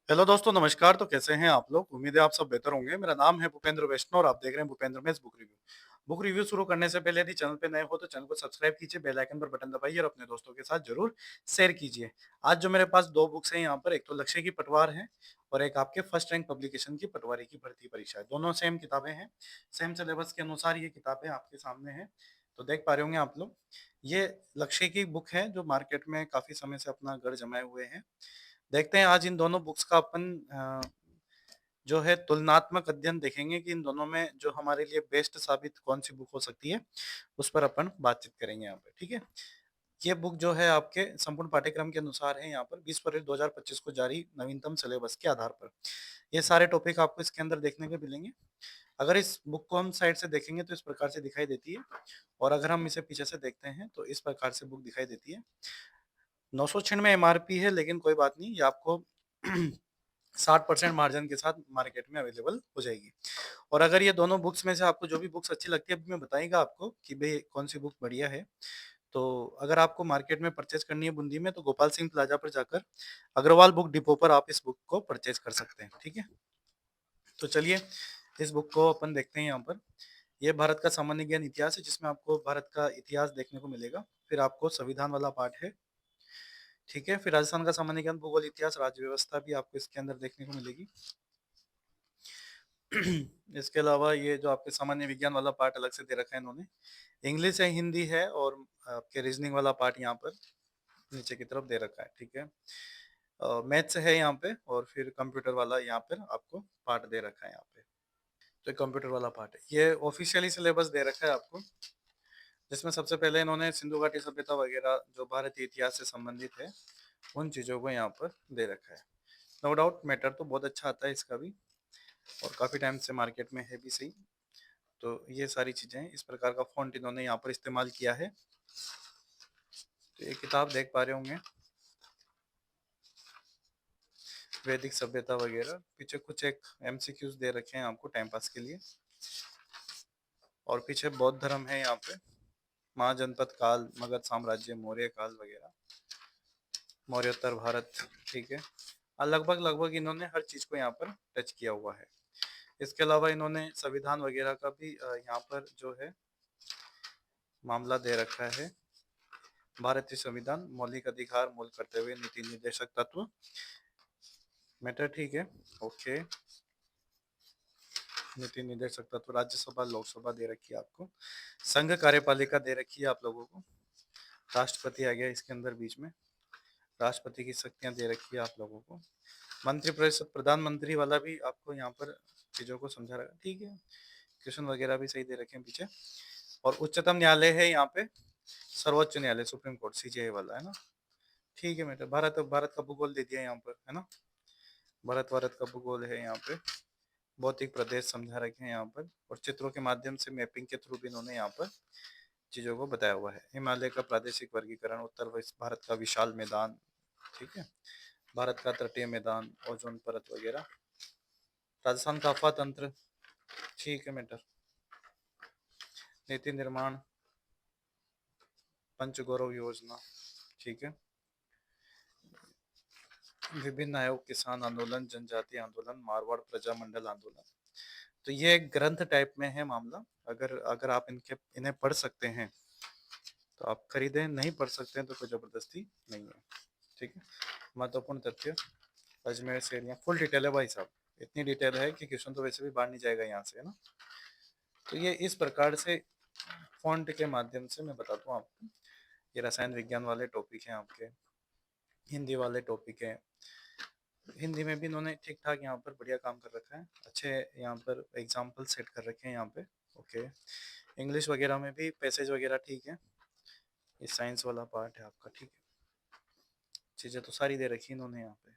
Hello दोस्तों, नमस्कार। तो कैसे हैं आप लोग? उम्मीद है आप सब बेहतर होंगे। मेरा नाम है भूपेंद्र वैष्णव और आप देख रहे हैं Bhupendra mess book review. Book review शुरू करने से पहले यदि चैनल पे नए हो तो चैनल को सब्सक्राइब कीजिए, बेल आइकन पर बटन दबाइए और अपने दोस्तों के साथ जरूर शेयर कीजिए। आज जो मेरे पास 2 बुक्स हैं यहाँ पर, एक तो लक्ष्य की पटवार है और एक आपके फर्स्ट रैंक पब्लिकेशन की पटवारी की भर्ती परीक्षा है। दोनों सेम किताबें हैं, सेम सिलेबस के अनुसार ये किताबें आपके सामने हैं। तो देख पा रहे होंगे आप लोग। ये लक्ष्य की बुक है जो मार्केट में काफ़ी समय से अपना गढ़ जमाए हुए हैं। देखते हैं आज इन दोनों बुक्स का अपन जो है तुलनात्मक अध्ययन देखेंगे कि इन दोनों में जो हमारे लिए बेस्ट साबित कौन-सी बुक हो सकती है, उस पर अपन बातचीत करेंगे यहाँ पे, ठीक है? ये बुक जो है आपके संपूर्ण पाठ्यक्रम के अनुसार है यहाँ पर 20 फरवरी 2025 को जारी नवीनतम सिलेबस के आधार पर। ये सारे टॉपिक आपको इसके अंदर देखने को मिलेंगे। अगर इस बुक को हम साइड से देखेंगे तो इस प्रकार से दिखाई देती है और अगर हम इसे पीछे से देखते हैं तो इस प्रकार से बुक दिखाई देती है। 996 एमआरपी है लेकिन कोई बात नहीं, ये आपको 60% मार्जिन के साथ मार्केट में अवेलेबल हो जाएगी। और अगर ये दोनों बुक्स में से आपको जो भी बुक्स अच्छी लगती है, अभी मैं बताएँगा आपको कि भई कौन-सी बुक बढ़िया है। तो अगर आपको मार्केट में परचेज़ करनी है बूंदी में तो गोपाल सिंह प्लाज़ा पर जाकर अग्रवाल बुक डिपो पर आप इस बुक को परचेज़ कर सकते हैं, ठीक है? तो चलिए इस बुक को अपन देखते हैं यहाँ पर। ये भारत का सामान्य ज्ञान इतिहास है जिसमें आपको भारत का इतिहास देखने को मिलेगा। फिर आपको संविधान वाला पार्ट है, ठीक है? फिर राजस्थान का सामान्य ज्ञान, भूगोल, इतिहास, राज्य व्यवस्था भी आपको इसके अंदर देखने को मिलेगी। इसके अलावा ये जो आपके सामान्य विज्ञान वाला पार्ट अलग से दे रखा है इन्होंने। इंग्लिश है, हिंदी है और आपके रीजनिंग वाला पार्ट यहाँ पर नीचे की तरफ दे रखा है, ठीक है? मैथ्स है यहाँ पे और फिर कंप्यूटर वाला यहाँ पर आपको पार्ट दे रखा है यहाँ पे। तो ये कंप्यूटर वाला पार्ट है। ये ऑफिशियली सिलेबस दे रखा है आपको, जिसमें सबसे पहले इन्होंने सिंधु घाटी सभ्यता वगैरह जो भारतीय इतिहास से संबंधित है, उन चीज़ों को यहाँ पर दे रखा है। नो डाउट मैटर तो बहुत अच्छा आता है इसका भी और काफ़ी टाइम से मार्केट में है भी सही। तो ये सारी चीज़ें हैं, इस प्रकार का फ़ॉन्ट इन्होंने यहाँ पर इस्तेमाल किया है। तो ये किताब देख पा रहे होंगे, वैदिक सभ्यता वगैरह। पीछे कुछ एक एमसीक्यूज़ दे रखे हैं आपको टाइम पास के लिए और पीछे बौद्ध धर्म है यहाँ पे, महाजनपद काल, मगध साम्राज्य, मौर्य काल वगैरह, मौर्योत्तर भारत, ठीक है। लगभग लगभग इन्होंने हर चीज़ को यहाँ पर टच किया हुआ है। इसके अलावा इन्होंने संविधान वगैरह का भी यहाँ पर जो है मामला दे रखा है। भारतीय संविधान, मौलिक अधिकार, मूल कर्तव्य, नीति निर्देशक तत्व, मैटर, ठीक है, ओके। नीति निर्देशक तत्व, राज्यसभा, लोकसभा दे रखी है आपको। संघ कार्यपालिका दे रखी है आप लोगों को। राष्ट्रपति आ गया इसके अंदर बीच में। राष्ट्रपति की शक्तियां दे रखी है आप लोगों को। मंत्रिपरिषद, प्रधानमंत्री वाला भी आपको यहाँ पर चीजों को समझा रखा है, ठीक है। क्वेश्चन वगैरह भी सही दे रखे हैं पीछे। और उच्चतम न्यायालय है यहाँ पे, सर्वोच्च न्यायालय, सुप्रीम कोर्ट, सीजेआई वाला है ना, ठीक है। मैटर भारत, भारत का भूगोल दे दिया यहाँ पर, है ना। भारत, भारत का भूगोल है यहाँ पे। भौतिक प्रदेश समझा रखे हैं यहाँ पर और चित्रों के माध्यम से मैपिंग के थ्रू भी इन्होंने यहाँ पर चीजों को बताया हुआ है। हिमालय का प्रादेशिक वर्गीकरण, उत्तर भारत का विशाल मैदान, ठीक है, भारत का तटीय मैदान, ओजोन परत वगैरह, राजस्थान का आफा तंत्र, ठीक है मैटर, नीति निर्माण, पंचगौरव योजना, ठीक है, विभिन्न आयोग, किसान आंदोलन, जनजाति आंदोलन, मारवाड़ प्रजामंडल आंदोलन। तो ये एक ग्रंथ टाइप में है मामला। अगर अगर आप इन्हें पढ़ सकते हैं तो आप खरीदें, नहीं पढ़ सकते हैं तो कोई जबरदस्ती नहीं है, ठीक है। महत्वपूर्ण तथ्य, अजमेर से एरिया, फुल डिटेल है भाई साहब। इतनी डिटेल है कि क्वेश्चन तो वैसे भी बाहर नहीं जाएगा यहाँ से, है ना। तो ये इस प्रकार से फॉन्ट के माध्यम से मैं बताता हूँ आपको। ये रसायन विज्ञान वाले टॉपिक हैं आपके, हिंदी वाले टॉपिक हैं। हिंदी में भी इन्होंने ठीक ठाक यहाँ पर बढ़िया काम कर रखा है, अच्छे यहाँ पर एग्जाम्पल सेट कर रखे हैं यहाँ पे, ओके। इंग्लिश वगैरह में भी पैसेज वगैरह ठीक है। ये साइंस वाला पार्ट है आपका, ठीक है। चीज़ें तो सारी दे रखी है इन्होंने यहाँ पे।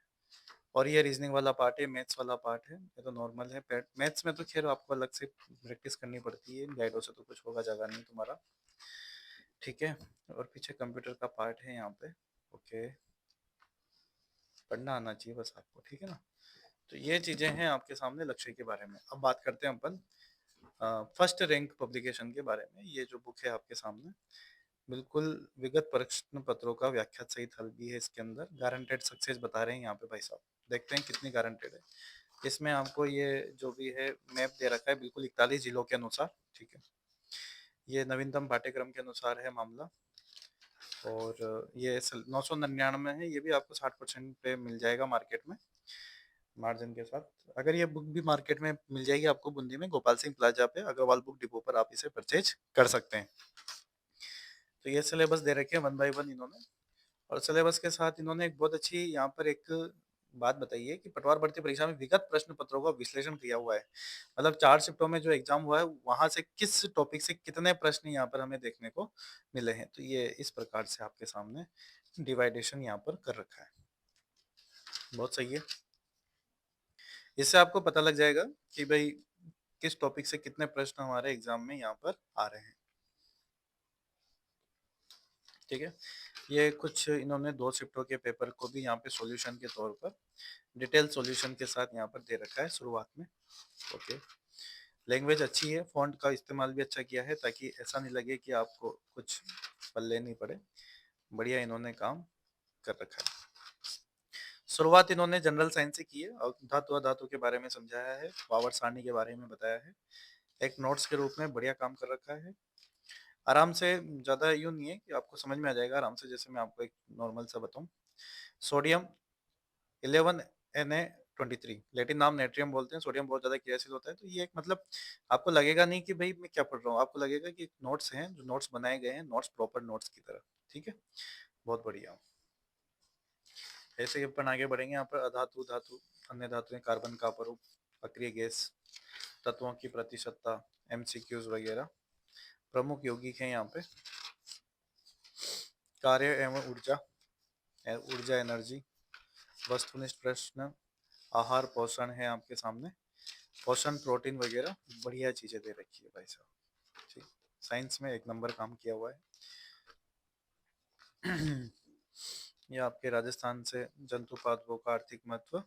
और ये रीजनिंग वाला पार्ट है, मैथ्स वाला पार्ट है, ये तो नॉर्मल है। मैथ्स में तो खैर आपको अलग से प्रैक्टिस करनी पड़ती है, गाइडों से तो कुछ होगा जगह नहीं तुम्हारा, ठीक है। और पीछे कंप्यूटर का पार्ट है यहाँ पे, ओके। पढ़ना आना चाहिए बस आपको, ठीक है ना। तो ये चीज़ें हैं आपके सामने लक्ष्य के बारे में। अब बात करते हैं अपन फर्स्ट रैंक पब्लिकेशन के बारे में। ये जो बुक है आपके सामने, बिल्कुल विगत प्रश्न पत्रों का व्याख्यात सहित हल भी है इसके अंदर। गारंटेड सक्सेस बता रहे हैं यहाँ पे भाई साहब। देखते हैं कितनी गारंटेड है। इसमें आपको ये जो भी है मैप दे रखा है बिल्कुल 41 जिलों के अनुसार। ठीक है, ये नवीनतम पाठ्यक्रम के अनुसार है मामला। और ये 999 है। ये भी आपको 60% पे मिल जाएगा मार्केट में मार्जिन के साथ। अगर ये बुक भी मार्केट में मिल जाएगी आपको बूंदी में गोपाल सिंह प्लाजा पे अग्रवाल बुक डिपो पर आप इसे परचेज कर सकते हैं। तो ये सिलेबस दे रखे हैं वन बाय वन इन्होंने। और सिलेबस के साथ इन्होंने एक बहुत अच्छी यहाँ पर एक बात बताई है कि पटवार भर्ती परीक्षा में विगत प्रश्न पत्रों का विश्लेषण किया हुआ है। मतलब 4 शिफ्टों में जो एग्जाम हुआ है वहां से किस टॉपिक से कितने प्रश्न यहाँ पर हमें देखने को मिले हैं। तो ये इस प्रकार से आपके सामने डिवाइडेशन यहाँ पर कर रखा है। बहुत सही है। इससे आपको पता लग जाएगा कि भाई किस टॉपिक से कितने प्रश्न हमारे एग्जाम में यहाँ पर आ रहे हैं। ठीक है, ये कुछ इन्होंने 2 शिफ्टों के पेपर को भी यहाँ पे सॉल्यूशन के तौर पर डिटेल सॉल्यूशन के साथ यहाँ पर दे रखा है शुरुआत में। ओके, लैंग्वेज अच्छी है, फॉन्ट का इस्तेमाल भी अच्छा किया है ताकि ऐसा नहीं लगे कि आपको कुछ पल्ले नहीं पड़े। बढ़िया इन्होंने काम कर रखा है। शुरुआत इन्होंने जनरल साइंस से की है और धातु अधातु के बारे में समझाया है, पावर सारणी के बारे में बताया है। एक नोट्स के रूप में बढ़िया काम कर रखा है। आराम से, ज़्यादा यूँ नहीं है कि आपको समझ में आ जाएगा आराम से। जैसे मैं आपको एक नॉर्मल सा बताऊँ, सोडियम 11Na23, लैटिन नाम नेट्रियम बोलते हैं। सोडियम बहुत ज़्यादा क्रियाशील होता है। तो ये एक मतलब आपको लगेगा नहीं कि भाई मैं क्या पढ़ रहा हूँ, आपको लगेगा कि नोट्स हैं, जो नोट्स बनाए गए हैं, नोट्स प्रॉपर नोट्स की तरह। ठीक है, बहुत बढ़िया। ऐसे ही अपन आगे बढ़ेंगे। यहाँ पर अधातु धातु अन्य धातुएं, कार्बन का अपरूप, अक्रिय गैस, तत्वों की प्रतिशतता, एमसीक्यूज वगैरह प्रमुख यौगिक हैं यहाँ पे। कार्य एवं ऊर्जा, ऊर्जा एनर्जी, वस्तुनिष्ठ प्रश्न, आहार पोषण है आपके सामने, पोषण प्रोटीन वगैरह बढ़िया चीजें दे रखी है भाई साहब। ठीक, साइंस में एक नंबर काम किया हुआ है। ये आपके राजस्थान से जंतु पादपों का आर्थिक महत्व।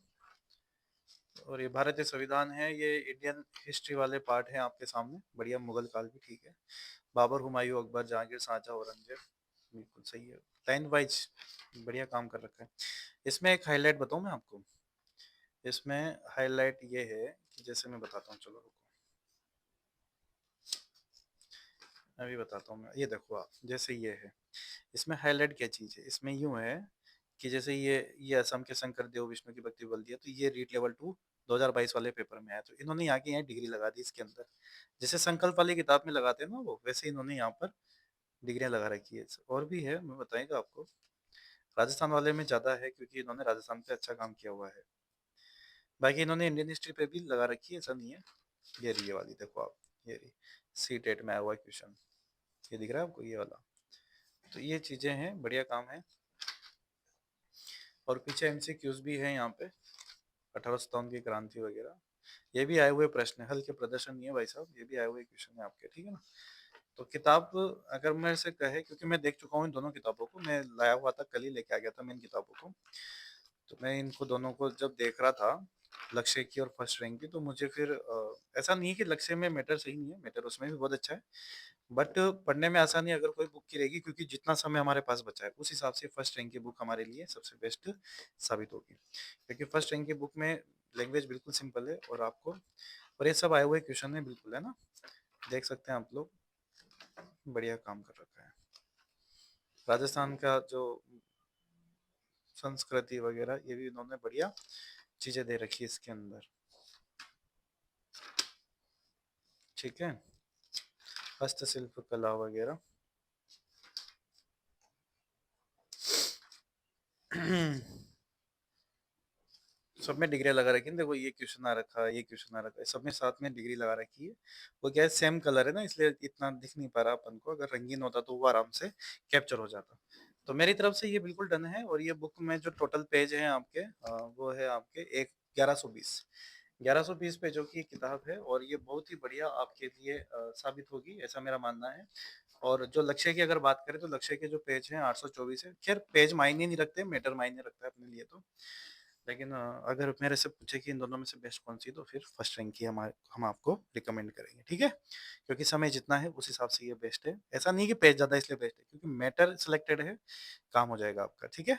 और ये भारतीय संविधान है। ये इंडियन हिस्ट्री वाले पार्ट है आपके सामने। बढ़िया, मुगल काल भी ठीक है। बाबर, हुमायूं, अकबर, जहांगीर, शाहजहां, औरंगजेब, बिल्कुल सही है। लाइन वाइज बढ़िया काम कर रखा है। इसमें एक हाईलाइट बताऊं मैं आपको। इसमें हाईलाइट ये है कि जैसे मैं बताता हूँ, चलो रुको, अभी बताता हूँ मैं। ये देखो आप, जैसे ये है, इसमें हाईलाइट क्या चीज़ है, इसमें यूँ है कि जैसे ये असम के शंकर देव विष्णु की भक्ति बोल दिया, तो ये रीट लेवल 2 2022 वाले पेपर में आया। तो इन्होंने यहाँ की यहाँ डिग्री लगा दी इसके अंदर। जैसे संकल्प वाली किताब में लगाते हैं ना वो, वैसे इन्होंने यहाँ पर डिग्रियाँ लगा रखी है। और भी है, मैं बताएगा आपको। राजस्थान वाले में ज़्यादा है क्योंकि इन्होंने राजस्थान पे अच्छा काम किया हुआ है। बाकी इन्होंने इंडियन हिस्ट्री पे भी लगा रखी है, ऐसा नहीं है। ये रही, ये वाली देखो आप, ये रही सी टेट में आया हुआ क्वेश्चन, ये दिख रहा है आपको, ये वाला। तो ये चीज़ें हैं, बढ़िया काम है। और पीछे एमसीक्यूज भी है यहाँ पे, 1857 की क्रांति वगैरह। ये भी आए हुए प्रश्न है, हल्के प्रदर्शन नहीं है भाई साहब, ये भी आए हुए क्वेश्चन है आपके। ठीक है ना। तो किताब अगर मैं से कहे, क्योंकि मैं देख चुका हूँ इन दोनों किताबों को, मैं लाया हुआ था, कल ही लेके आ गया था मैं इन किताबों को। तो मैं इनको दोनों को जब देख रहा था, लक्ष्य की और फर्स्ट रैंक की, तो मुझे फिर ऐसा नहीं है कि लक्ष्य में मैटर सही नहीं है, मैटर उसमें भी बहुत अच्छा है। बट पढ़ने में आसानी अगर कोई बुक की रहेगी, क्योंकि जितना समय हमारे पास बचा है उस हिसाब से फर्स्ट रैंक की बुक हमारे लिए सबसे बेस्ट साबित होगी। क्योंकि फर्स्ट रैंक की बुक में लैंग्वेज बिल्कुल सिंपल है और आपको, और ये सब आए हुए क्वेश्चन है बिल्कुल, है ना। देख सकते हैं आप लोग, बढ़िया काम कर रखा है। राजस्थान का जो संस्कृति वगैरह, ये भी इन्होंने बढ़िया चीजें दे रखी है इसके अंदर। ठीक है, हस्तशिल्प कला वगैरह। सब में डिग्री लगा रखी है। देखो ये क्वेश्चन आ रखा है, ये क्वेश्चन आ रखा है, सब में साथ में डिग्री लगा रखी है। वो क्या है, सेम कलर है ना, इसलिए इतना दिख नहीं पा रहा अपन को। अगर रंगीन होता तो वो आराम से कैप्चर हो जाता। तो मेरी तरफ से ये बिल्कुल डन है। और ये बुक में जो टोटल पेज हैं आपके, वो है आपके एक 1120 पेजों की किताब है। और ये बहुत ही बढ़िया आपके लिए साबित होगी, ऐसा मेरा मानना है। और जो लक्ष्य की अगर बात करें, तो लक्ष्य के जो पेज हैं 824 है। खैर पेज मायने नहीं रखते, मैटर मायने रखता है अपने लिए। तो लेकिन अगर मेरे से पूछे कि इन दोनों में से बेस्ट कौन-सी है, तो फिर फर्स्ट रैंक की हम आपको रिकमेंड करेंगे, ठीक है? क्योंकि समय जितना है उस हिसाब से ये बेस्ट है। ऐसा नहीं कि पेज ज़्यादा इसलिए बेस्ट है, क्योंकि मैटर सिलेक्टेड है, काम हो जाएगा आपका, ठीक है?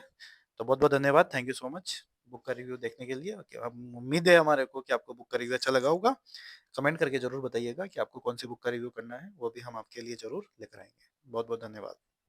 तो बहुत-बहुत धन्यवाद, thank you so much book का रिव्यू देखने के लिए। कि अब उम्मीद है हमारे को कि आपको बुक का रिव्यू अच्छा लगा होगा। कमेंट करके ज़रूर बताइएगा कि आपको कौन-सी बुक का रिव्यू करना है, वो भी हम आपके लिए ज़रूर लेकर आएँगे। बहुत-बहुत धन्यवाद।